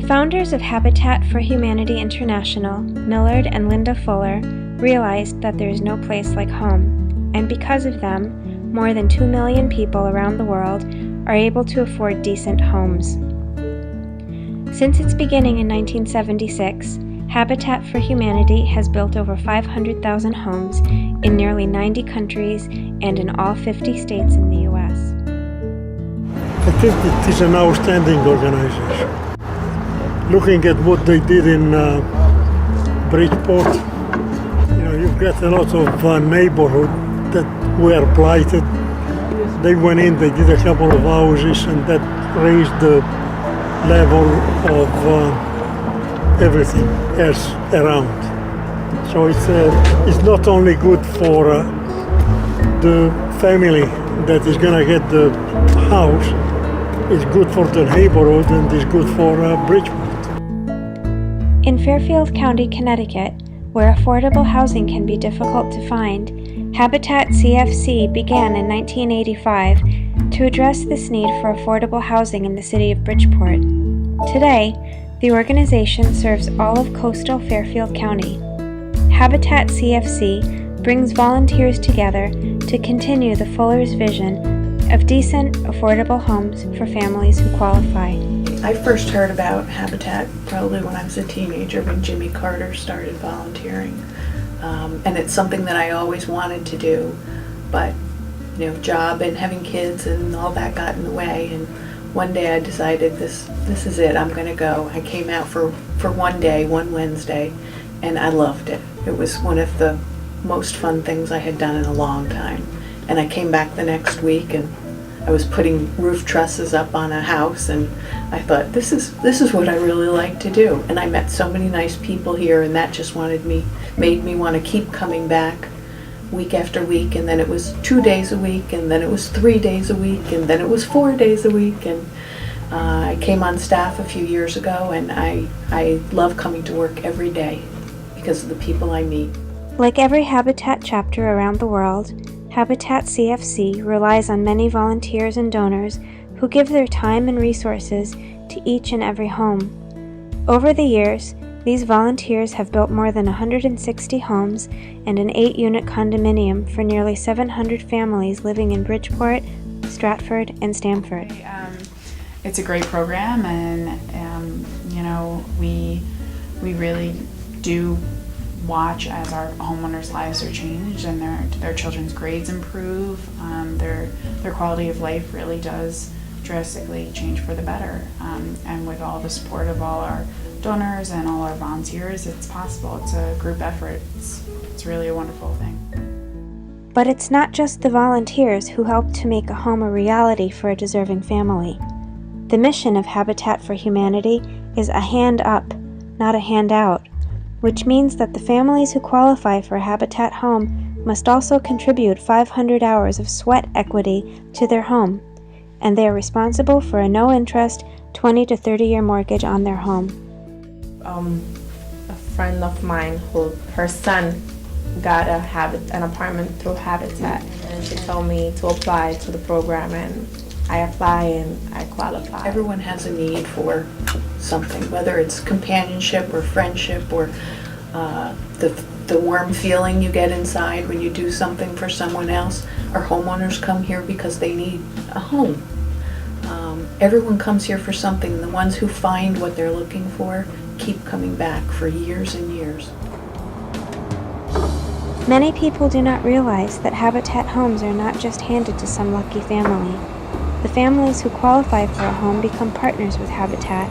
founders of Habitat for Humanity International, Millard and Linda Fuller, realized that there is no place like home, and because of them, more than 2 million people around the world are able to afford decent homes. Since its beginning in 1976, Habitat for Humanity has built over 500,000 homes in nearly 90 countries and in all 50 states in the U.S. I think it is an outstanding organization. Looking at what they did in Bridgeport, you've got a lot of neighborhood that were blighted. They went in, they did a couple of houses, and that raised the level of everything else around. So it's not only good for the family that is going to get the house, it's good for the neighborhood and it's good for Bridgeport. In Fairfield County, Connecticut, where affordable housing can be difficult to find, Habitat CFC began in 1985 to address this need for affordable housing in the city of Bridgeport. Today, the organization serves all of coastal Fairfield County. Habitat CFC brings volunteers together to continue the Fuller's vision of decent, affordable homes for families who qualify. I first heard about Habitat probably when I was a teenager, when Jimmy Carter started volunteering. And it's something that I always wanted to do, but job and having kids and all that got in the way. And one day I decided this is it, I'm gonna go. I came out for one day, one Wednesday, and I loved it. It was one of the most fun things I had done in a long time. And I came back the next week and I was putting roof trusses up on a house, and I thought, this is what I really like to do. And I met so many nice people here, and that just made me want to keep coming back week after week. And then it was 2 days a week, and then it was 3 days a week, and then it was 4 days a week. And I came on staff a few years ago, and I love coming to work every day because of the people I meet. Like every Habitat chapter around the world, Habitat CFC relies on many volunteers and donors who give their time and resources to each and every home. Over the years, these volunteers have built more than 160 homes and an 8-unit condominium for nearly 700 families living in Bridgeport, Stratford, and Stamford. It's a great program, and we really do watch as our homeowners' lives are changed and their children's grades improve. Their quality of life really does drastically change for the better. And with all the support of all our donors and all our volunteers, it's possible. It's a group effort. It's really a wonderful thing. But it's not just the volunteers who help to make a home a reality for a deserving family. The mission of Habitat for Humanity is a hand up, not a handout, which means that the families who qualify for a Habitat home must also contribute 500 hours of sweat equity to their home, and they are responsible for a no-interest 20 to 30-year mortgage on their home. A friend of mine, her son got an apartment through Habitat, and she told me to apply to the program, and I apply and I qualify. Everyone has a need for something, whether it's companionship or friendship or the warm feeling you get inside when you do something for someone else. Our homeowners come here because they need a home. Everyone comes here for something, and the ones who find what they're looking for keep coming back for years and years. Many people do not realize that Habitat homes are not just handed to some lucky family. The families who qualify for a home become partners with Habitat,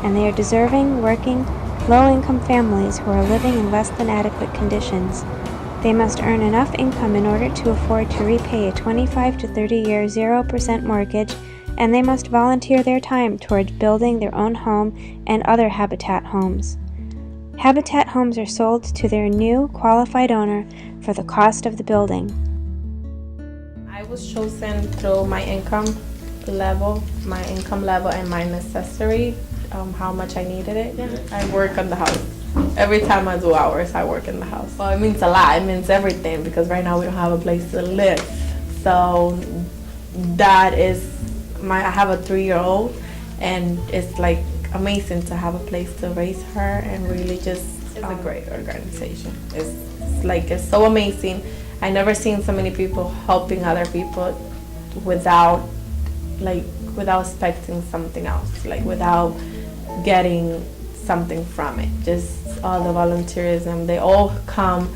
and they are deserving, working, low-income families who are living in less than adequate conditions. They must earn enough income in order to afford to repay a 25 to 30-year 0% mortgage, and they must volunteer their time towards building their own home and other Habitat homes. Habitat homes are sold to their new qualified owner for the cost of the building. I was chosen through my income level and my necessity, how much I needed it. I work on the house. Every time I do hours, I work in the house. Well, it means a lot. It means everything, because right now we don't have a place to live. So that is I have a 3-year-old, and it's like amazing to have a place to raise her, and really just it's a great organization. It's so amazing. I never seen so many people helping other people without expecting something else, without getting something from it. Just all the volunteerism, they all come,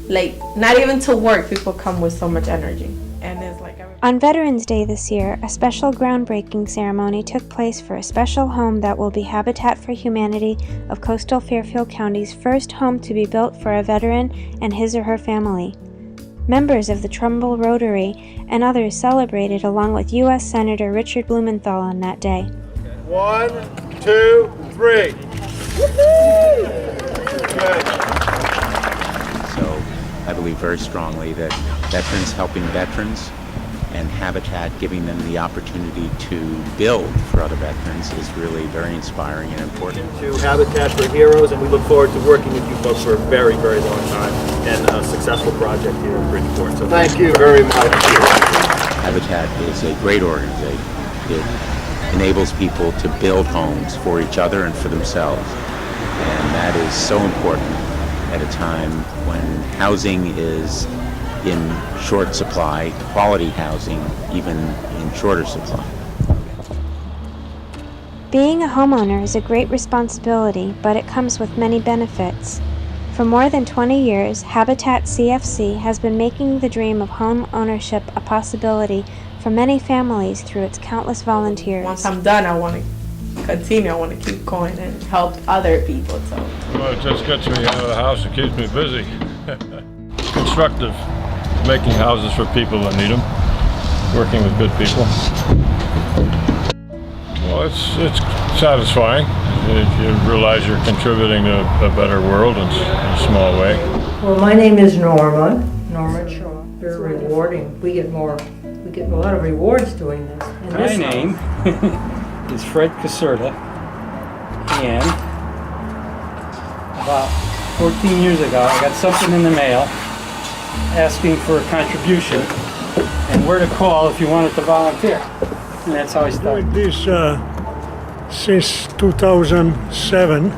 not even to work, people come with so much energy. And it's on Veterans Day this year, a special groundbreaking ceremony took place for a special home that will be Habitat for Humanity of Coastal Fairfield County's first home to be built for a veteran and his or her family. Members of the Trumbull Rotary and others celebrated along with U.S. Senator Richard Blumenthal on that day. 1, 2, 3. Good. So I believe very strongly that veterans helping veterans and Habitat giving them the opportunity to build for other veterans is really very inspiring and important. To Habitat for Heroes, and we look forward to working with you folks for a very, very long time and a successful project here in Bridgeport. So Thank you very much. Habitat is a great organization. It enables people to build homes for each other and for themselves. And that is so important at a time when housing is in short supply, quality housing even in shorter supply. Being a homeowner is a great responsibility, but it comes with many benefits. For more than 20 years, Habitat CFC has been making the dream of home ownership a possibility for many families through its countless volunteers. once I'm done, I want to continue. I want to keep going and help other people. So. Well, it just gets me out of the house. It keeps me busy. Constructive, making houses for people that need them, working with good people. Well, it's satisfying. You realize you're contributing to a better world in a small way. Well, my name is Norma Shaw. Very rewarding. We get a lot of rewards doing this. And My name is Fred Caserta, and about 14 years ago I got something in the mail asking for a contribution and where to call if you wanted to volunteer. And that's how I started. Doing this since 2007,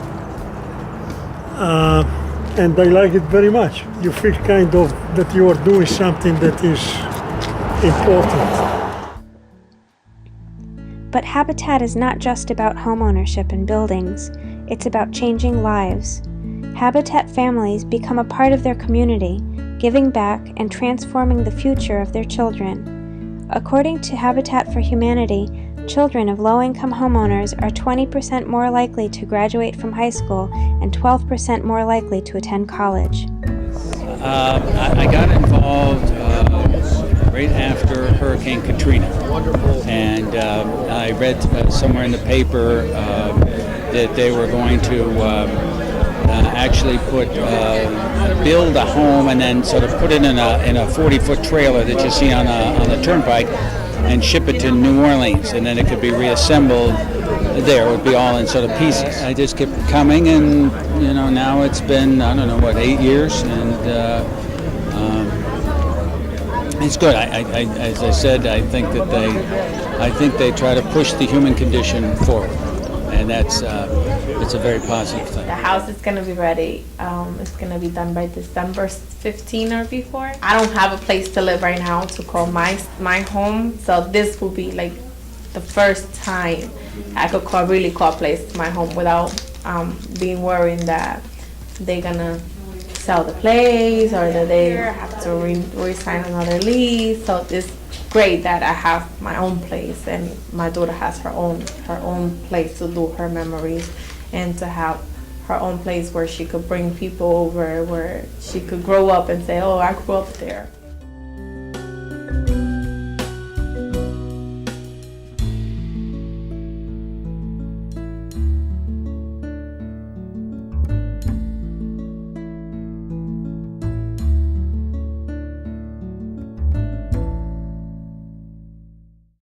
and I like it very much. You feel kind of that you are doing something that is important. But Habitat is not just about homeownership and buildings, it's about changing lives. Habitat families become a part of their community, giving back and transforming the future of their children. According to Habitat for Humanity, children of low-income homeowners are 20% more likely to graduate from high school and 12% more likely to attend college. I got involved right after Hurricane Katrina, and I read somewhere in the paper that they were going to actually build a home and then sort of put it in a 40-foot trailer that you see on the turnpike and ship it to New Orleans, and then it could be reassembled there. It would be all in sort of pieces. I just kept coming, and now it's been 8 years, and it's good. As I said, I think they try to push the human condition forward, and it's a very positive thing. The house is going to be ready. It's going to be done by December 15 or before. I don't have a place to live right now to call my home, so this will be like the first time I could really call a place my home without being worried that they're going to sell the place or that they have to re-sign another lease. So it's great that I have my own place, and my daughter has her own place to do her memories, and to have her own place where she could bring people over, where she could grow up and say, oh, I grew up there.